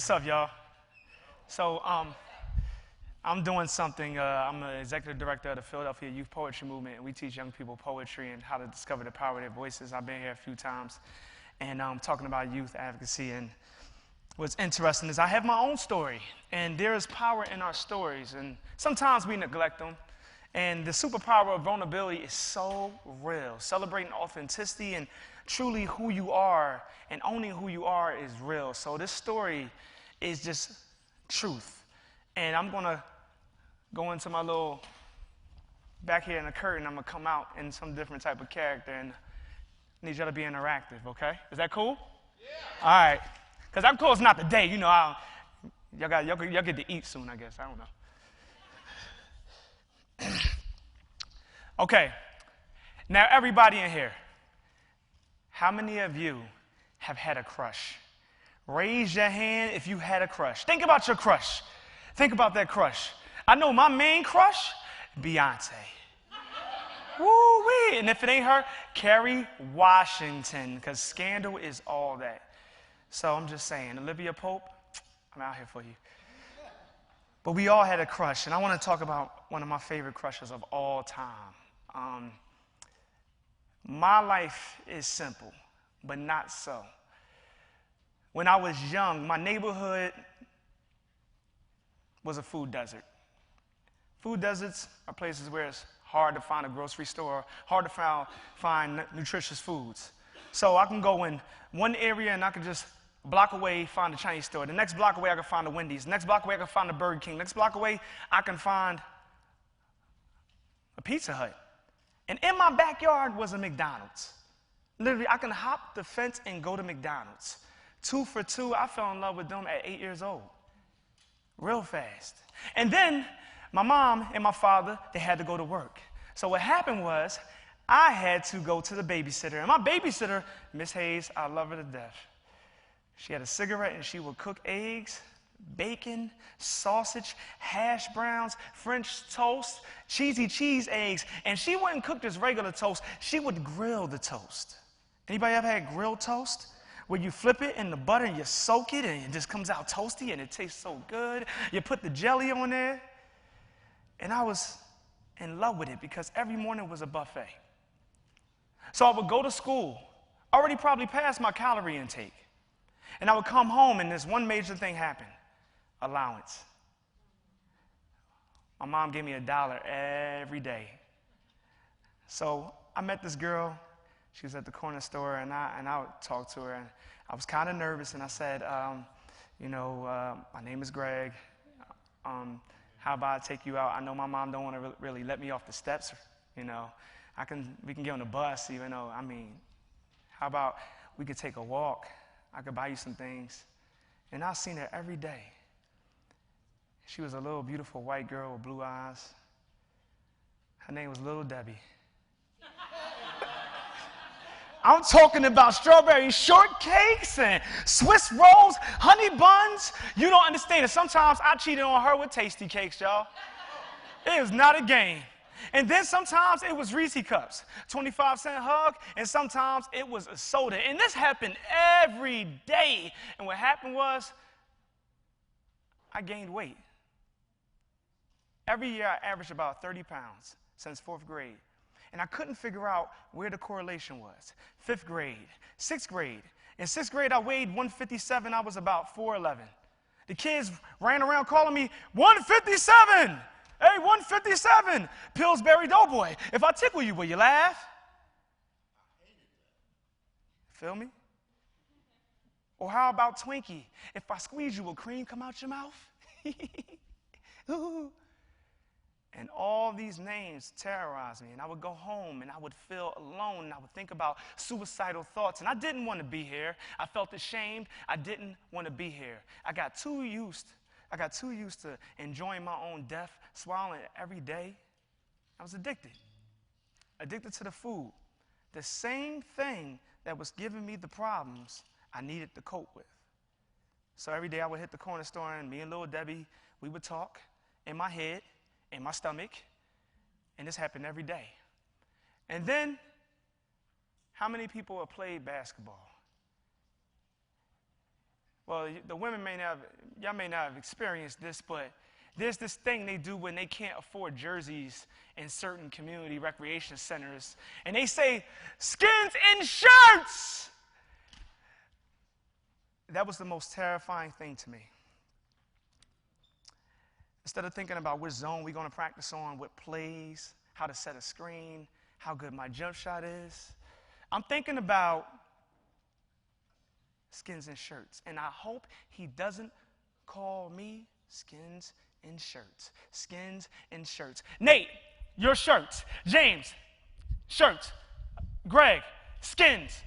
What's up, y'all? So, I'm doing something. I'm the executive director of the Philadelphia Youth Poetry Movement, and we teach young people poetry and how to discover the power of their voices. I've been here a few times, and talking about youth advocacy. And what's interesting is I have my own story, and there is power in our stories, and sometimes we neglect them. And the superpower of vulnerability is so real. Celebrating authenticity and truly who you are and owning who you are is real. So this story is just truth. And I'm going to go into my little back here in the curtain. I'm going to come out in some different type of character and need y'all to be interactive, okay? Is that cool? Yeah. All right. Because I'm cool. It's not the day. You know, y'all get to eat soon, I guess. I don't know. Okay, now everybody in here, how many of you have had a crush? Raise your hand if you had a crush. Think about your crush. Think about that crush. I know my main crush, Beyonce. Woo-wee. And if it ain't her, Kerry Washington, because Scandal is all that. So I'm just saying, Olivia Pope, I'm out here for you. But we all had a crush, and I want to talk about one of my favorite crushes of all time. My life is simple, but not so. When I was young, my neighborhood was a food desert. Food deserts are places where it's hard to find a grocery store, hard to find nutritious foods. So I can go in one area and I can just block away find a Chinese store. The next block away I can find a Wendy's. The next block away I can find a Burger King. The next block away I can find a Pizza Hut. And in my backyard was a McDonald's. Literally, I can hop the fence and go to McDonald's. 2 for $2, I fell in love with them at 8 years old. Real fast. And then my mom and my father, they had to go to work. So what happened was I had to go to the babysitter. And my babysitter, Miss Hayes, I love her to death. She had a cigarette and she would cook eggs, bacon, sausage, hash browns, French toast, cheesy cheese eggs. And she wouldn't cook just regular toast. She would grill the toast. Anybody ever had grilled toast? Where you flip it in the butter and you soak it and it just comes out toasty and it tastes so good. You put the jelly on there. And I was in love with it because every morning was a buffet. So I would go to school, already probably past my calorie intake. And I would come home and this one major thing happened. Allowance. My mom gave me $1 every day. So I met this girl. She was at the corner store, and I would talk to her. And I was kind of nervous, and I said, my name is Greg. How about I take you out? I know my mom don't want to really let me off the steps. You know, we can get on the bus, even though, how about we could take a walk? I could buy you some things. And I seen her every day. She was a little beautiful white girl with blue eyes. Her name was Little Debbie. I'm talking about strawberry shortcakes and Swiss rolls, honey buns. You don't understand it. Sometimes I cheated on her with tasty cakes, y'all. It was not a game. And then sometimes it was Reese Cups, 25-cent hug, and sometimes it was a soda. And this happened every day. And what happened was I gained weight. Every year I averaged about 30 pounds since 4th grade. And I couldn't figure out where the correlation was. 5th grade, 6th grade. In 6th grade, I weighed 157. I was about 4'11". The kids ran around calling me 157. Hey, 157, Pillsbury Doughboy. If I tickle you, will you laugh? I hated that. Feel me? Or how about Twinkie? If I squeeze you, will cream come out your mouth? And all these names terrorized me. And I would go home and I would feel alone. And I would think about suicidal thoughts. And I didn't want to be here. I felt ashamed. I didn't want to be here. I got too used to enjoying my own death, swallowing it every day. I was addicted to the food. The same thing that was giving me the problems I needed to cope with. So every day I would hit the corner store and me and Little Debbie, we would talk in my head, in my stomach, and this happened every day. And then, how many people have played basketball? Well, the women y'all may not have experienced this, but there's this thing they do when they can't afford jerseys in certain community recreation centers. And they say, skins in shirts! That was the most terrifying thing to me. Instead of thinking about which zone we're going to practice on, what plays, how to set a screen, how good my jump shot is, I'm thinking about skins and shirts. And I hope he doesn't call me skins and shirts. Skins and shirts. Nate, your shirts. James, shirts. Greg, skins.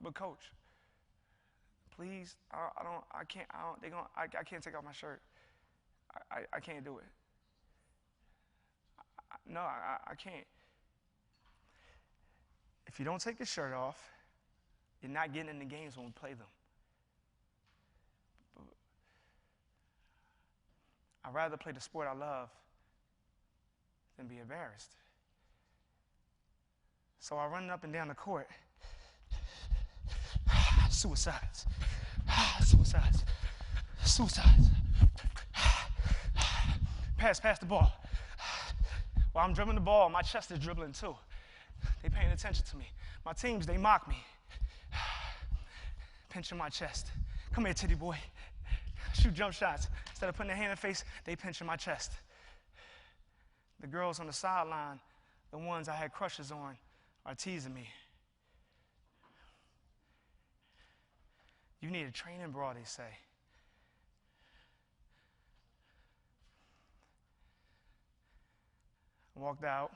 But coach, please, I can't take off my shirt. I can't do it. No, I can't. If you don't take your shirt off, you're not getting in the games when we play them. I'd rather play the sport I love than be embarrassed. So I run up and down the court. Suicides. Suicides. Suicides. Pass the ball. While I'm dribbling the ball, my chest is dribbling too. They paying attention to me. My teams, they mock me. Pinching my chest. Come here, titty boy. Shoot jump shots. Instead of putting their hand in the face, they pinching my chest. The girls on the sideline, the ones I had crushes on, are teasing me. You need a training bra, they say. I walked out.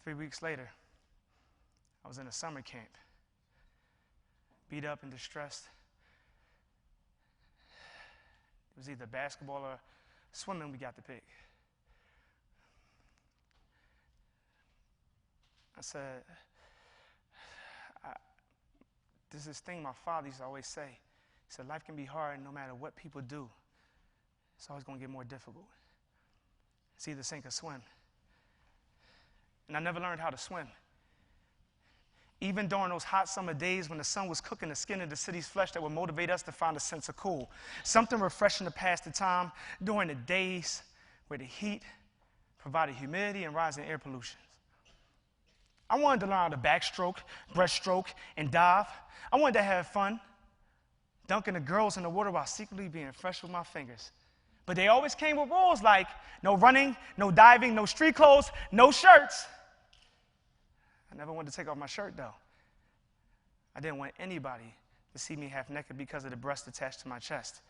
3 weeks later, I was in a summer camp, beat up and distressed. It was either basketball or swimming we got to pick. I said, there's this thing my father used to always say. He said, life can be hard no matter what people do. It's always going to get more difficult. It's either sink or swim. And I never learned how to swim. Even during those hot summer days when the sun was cooking the skin of the city's flesh that would motivate us to find a sense of cool. Something refreshing to pass the time during the days where the heat provided humidity and rising air pollution. I wanted to learn how to backstroke, breaststroke, and dive. I wanted to have fun, dunking the girls in the water while secretly being fresh with my fingers. But they always came with rules like no running, no diving, no street clothes, no shirts. I never wanted to take off my shirt, though. I didn't want anybody to see me half naked because of the breast attached to my chest.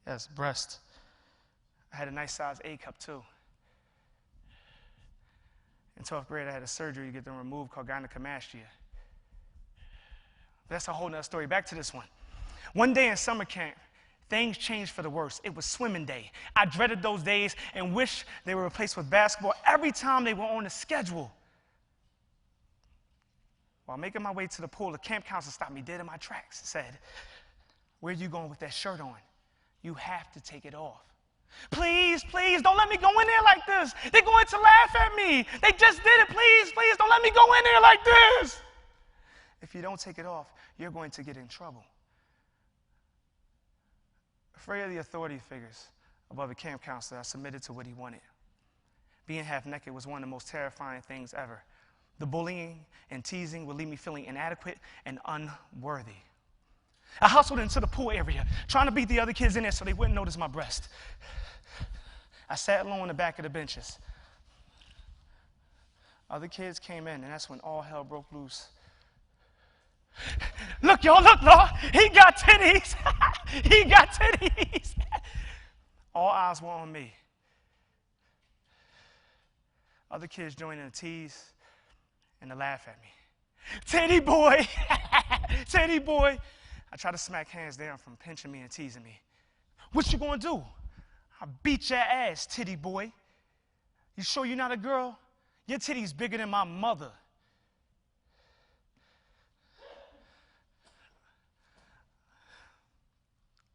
Yes, breast. I had a nice size A cup, too. In 12th grade, I had a surgery to get them removed called gynecomastia. That's a whole nother story. Back to this one. One day in summer camp, things changed for the worse. It was swimming day. I dreaded those days and wished they were replaced with basketball every time they were on the schedule. While making my way to the pool, the camp counselor stopped me dead in my tracks and said, "Where are you going with that shirt on? You have to take it off." Please, don't let me go in there like this. They're going to laugh at me. They just did it. Please, don't let me go in there like this. If you don't take it off, you're going to get in trouble. Afraid of the authority figures above the camp counselor, I submitted to what he wanted. Being half naked was one of the most terrifying things ever. The bullying and teasing would leave me feeling inadequate and unworthy. I hustled into the pool area, trying to beat the other kids in there so they wouldn't notice my breast. I sat low on the back of the benches. Other kids came in, and that's when all hell broke loose. Look, y'all, he got titties. He got titties. All eyes were on me. Other kids joined in the tease and to laugh at me. Titty boy, titty boy. I tried to smack hands down from pinching me and teasing me. What you gonna do? I'll beat your ass, titty boy. You sure you're not a girl? Your titty's bigger than my mother.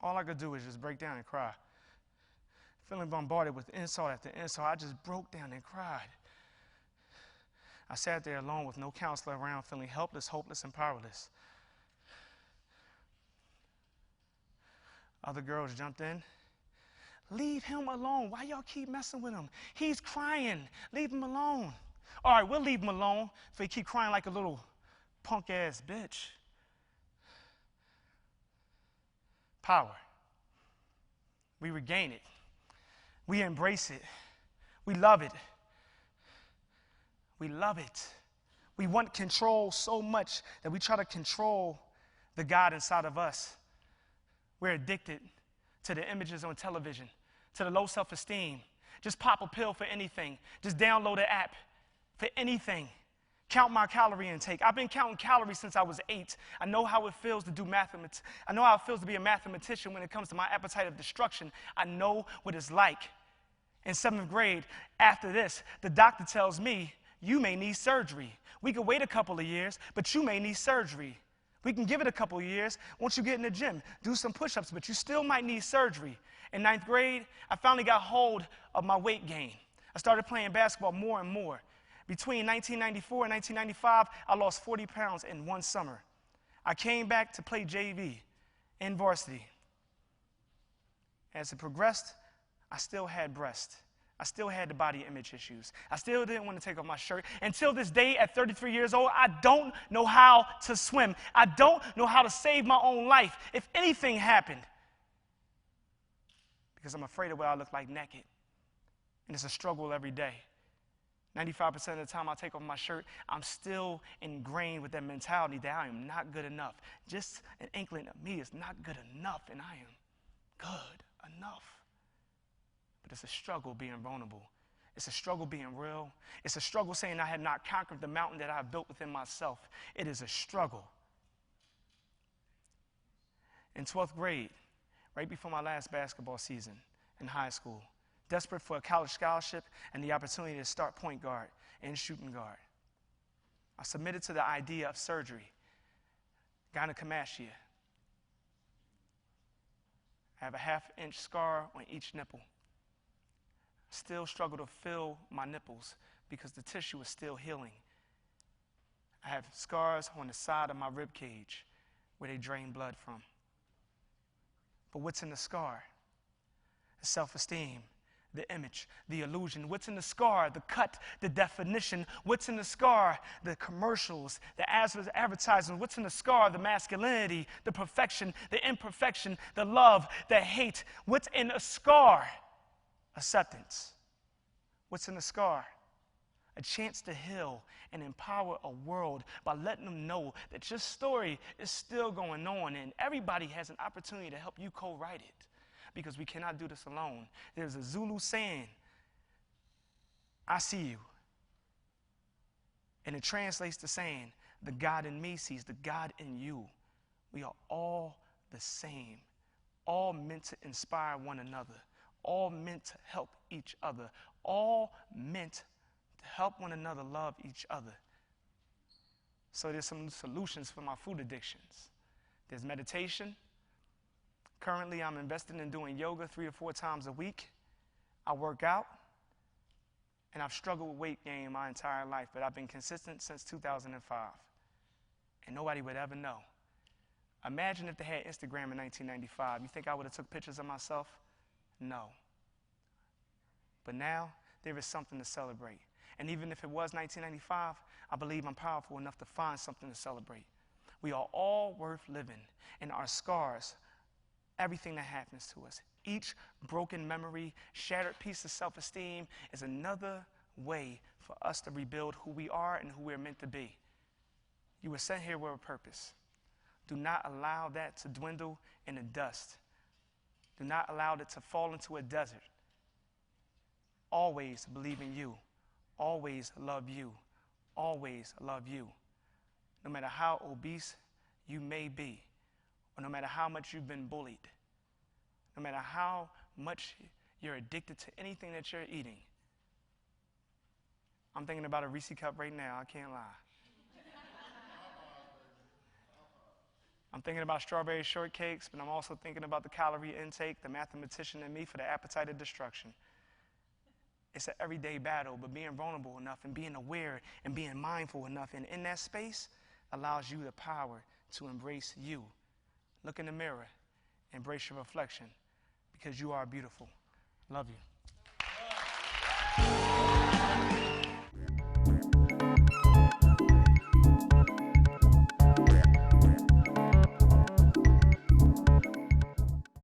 All I could do was just break down and cry. Feeling bombarded with insult after insult, I just broke down and cried. I sat there alone with no counselor around, feeling helpless, hopeless, and powerless. Other girls jumped in. Leave him alone. Why y'all keep messing with him? He's crying. Leave him alone. All right, we'll leave him alone if he keep crying like a little punk-ass bitch. Power. We regain it. We embrace it. We love it. We love it. We want control so much that we try to control the God inside of us. We're addicted to the images on television, to the low self-esteem. Just pop a pill for anything. Just download an app for anything. Count my calorie intake. I've been counting calories since I was 8. I know how it feels to do mathematics. I know how it feels to be a mathematician when it comes to my appetite of destruction. I know what it's like. In 7th grade, after this, the doctor tells me, you may need surgery. We could wait a couple of years, but you may need surgery. We can give it a couple of years. Once you get in the gym, do some push-ups, but you still might need surgery. In 9th grade, I finally got hold of my weight gain. I started playing basketball more and more. Between 1994 and 1995, I lost 40 pounds in one summer. I came back to play JV in varsity. As it progressed, I still had breasts. I still had the body image issues. I still didn't want to take off my shirt. Until this day, at 33 years old, I don't know how to swim. I don't know how to save my own life if anything happened. Because I'm afraid of what I look like naked. And it's a struggle every day. 95% of the time I take off my shirt, I'm still ingrained with that mentality that I am not good enough. Just an inkling of me is not good enough, and I am good enough. But it's a struggle being vulnerable. It's a struggle being real. It's a struggle saying I have not conquered the mountain that I have built within myself. It is a struggle. In 12th grade, right before my last basketball season in high school, desperate for a college scholarship and the opportunity to start point guard and shooting guard, I submitted to the idea of surgery, gynecomastia. I have a half-inch scar on each nipple. Still struggle to feel my nipples because the tissue is still healing. I have scars on the side of my rib cage where they drain blood from. But what's in the scar? The self-esteem, the image, the illusion. What's in the scar? The cut, the definition. What's in the scar? The commercials, the advertisements. What's in the scar? The masculinity, the perfection, the imperfection, the love, the hate. What's in a scar? Acceptance. What's in the scar? A chance to heal and empower a world by letting them know that your story is still going on and everybody has an opportunity to help you co-write it, because we cannot do this alone. There's a Zulu saying, I see you. And it translates to saying, the God in me sees the God in you. We are all the same, all meant to inspire one another, all meant to help each other, all meant to help one another love each other. So there's some solutions for my food addictions. There's meditation. Currently, I'm investing in doing yoga 3 or 4 times a week. I work out, and I've struggled with weight gain my entire life, but I've been consistent since 2005, and nobody would ever know. Imagine if they had Instagram in 1995. You think I would have took pictures of myself? No. But now, there is something to celebrate. And even if it was 1995, I believe I'm powerful enough to find something to celebrate. We are all worth living, and our scars, everything that happens to us, each broken memory, shattered piece of self-esteem is another way for us to rebuild who we are and who we're meant to be. You were sent here with a purpose. Do not allow that to dwindle in the dust. Do not allow it to fall into a desert. Always believe in you. Always love you. Always love you. No matter how obese you may be, or no matter how much you've been bullied, no matter how much you're addicted to anything that you're eating. I'm thinking about a Reese cup right now, I can't lie. I'm thinking about strawberry shortcakes, but I'm also thinking about the calorie intake, the mathematician in me for the appetite of destruction. It's an everyday battle, but being vulnerable enough and being aware and being mindful enough and in that space allows you the power to embrace you. Look in the mirror, embrace your reflection, because you are beautiful. Love you.